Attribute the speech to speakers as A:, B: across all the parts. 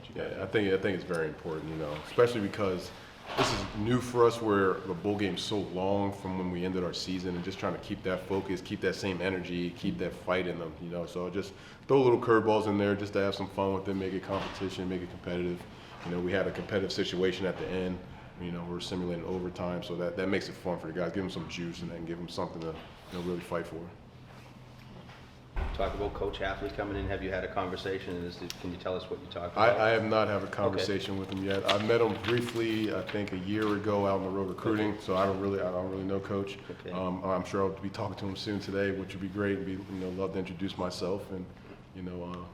A: what you guys.
B: Yeah, I think it's very important, especially because this is new for us where the bowl game's so long from when we ended our season, and just trying to keep that focus, keep that same energy, keep that fight in them, So just throw little curveballs in there just to have some fun with it, make it competition, make it competitive. We had a competitive situation at the end. We're simulating overtime, so that makes it fun for the guys. Give them some juice and then give them something to really fight for.
C: Talk about Coach Hafley coming in. Have you had a conversation? Can you tell us what you talked about?
B: I have not had a conversation with him yet. I met him briefly, I think, a year ago out on the road recruiting. So I don't really know Coach.
C: Okay.
B: I'm sure I'll be talking to him soon today, which would be great. Love to introduce myself and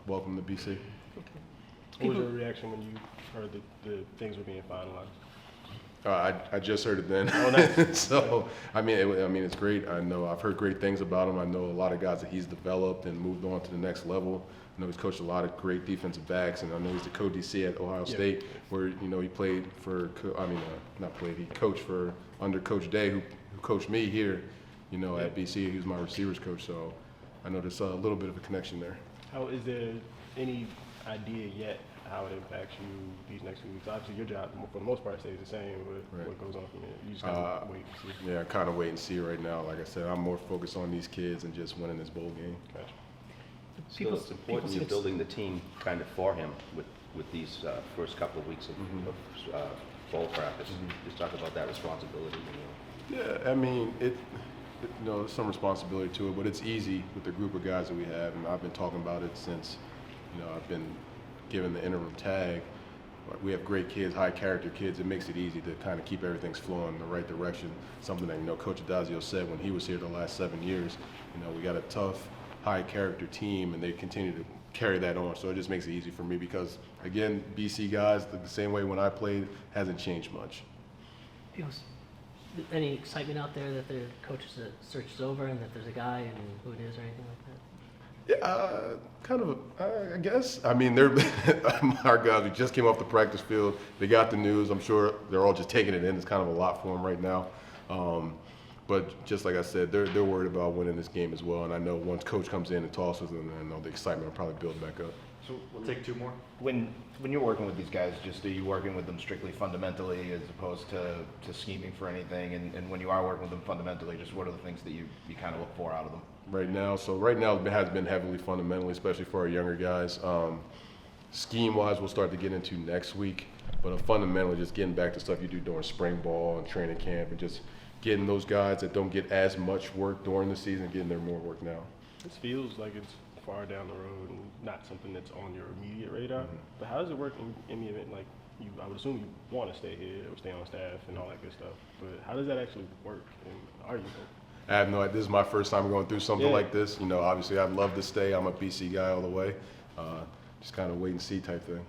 B: welcome to BC.
A: What was your reaction when you heard that the things were being finalized?
B: I just heard it then.
A: Oh, nice.
B: So I mean, it's great. I know I've heard great things about him. I know a lot of guys that he's developed and moved on to the next level. I know he's coached a lot of great defensive backs, and I know he's the co-DC at Ohio State, where he played for. Not played. He coached for under Coach Day, who coached me here, at BC. He was my receivers coach, so I know there's a little bit of a connection there.
A: How is there any idea yet how it impacts you these next few weeks? Obviously, your job, for the most part, stays the same, but what goes on from there? You just got to wait and see.
B: Yeah, kind of wait and see right now. Like I said, I'm more focused on these kids and just winning this bowl game.
A: Gotcha.
C: Still, it's important you're building the team kind of for him with these first couple of weeks of bowl practice. Just talk about that responsibility.
B: Yeah, I mean, there's some responsibility to it, but it's easy with the group of guys that we have, and I've been talking about it since, I've been given the interim tag. We have great kids, high character kids. It makes it easy to kind of keep everything flowing in the right direction. Something that, Coach Adazio said when he was here the last 7 years, we got a tough, high character team, and they continue to carry that on. So it just makes it easy for me because, again, BC guys, the same way when I played, hasn't changed much.
D: Any excitement out there that the coach's search is over and that there's a guy and who it is or anything like that?
B: Yeah, I guess. I mean, our guys, we just came off the practice field. They got the news. I'm sure they're all just taking it in. It's kind of a lot for them right now. But just like I said, they're worried about winning this game as well. And I know once Coach comes in and tosses them, I know the excitement will probably build back up.
E: So we'll take two more. When you're working with these guys, are you working with them strictly fundamentally as opposed to scheming for anything? And when you are working with them fundamentally, just what are the things that you kind of look for out of them?
B: Right now it has been heavily fundamentally, especially for our younger guys. Scheme-wise, we'll start to get into next week, but fundamentally just getting back to stuff you do during spring ball and training camp, and just getting those guys that don't get as much work during the season, getting their more work now.
A: This feels like it's far down the road and not something that's on your immediate radar. But how does it work in the event, like, I would assume you want to stay here or stay on staff and all that good stuff, but how does that actually work, and are you?
B: I have no idea. This is my first time going through something like this. Obviously I'd love to stay. I'm a BC guy all the way. Just kind of wait and see type thing.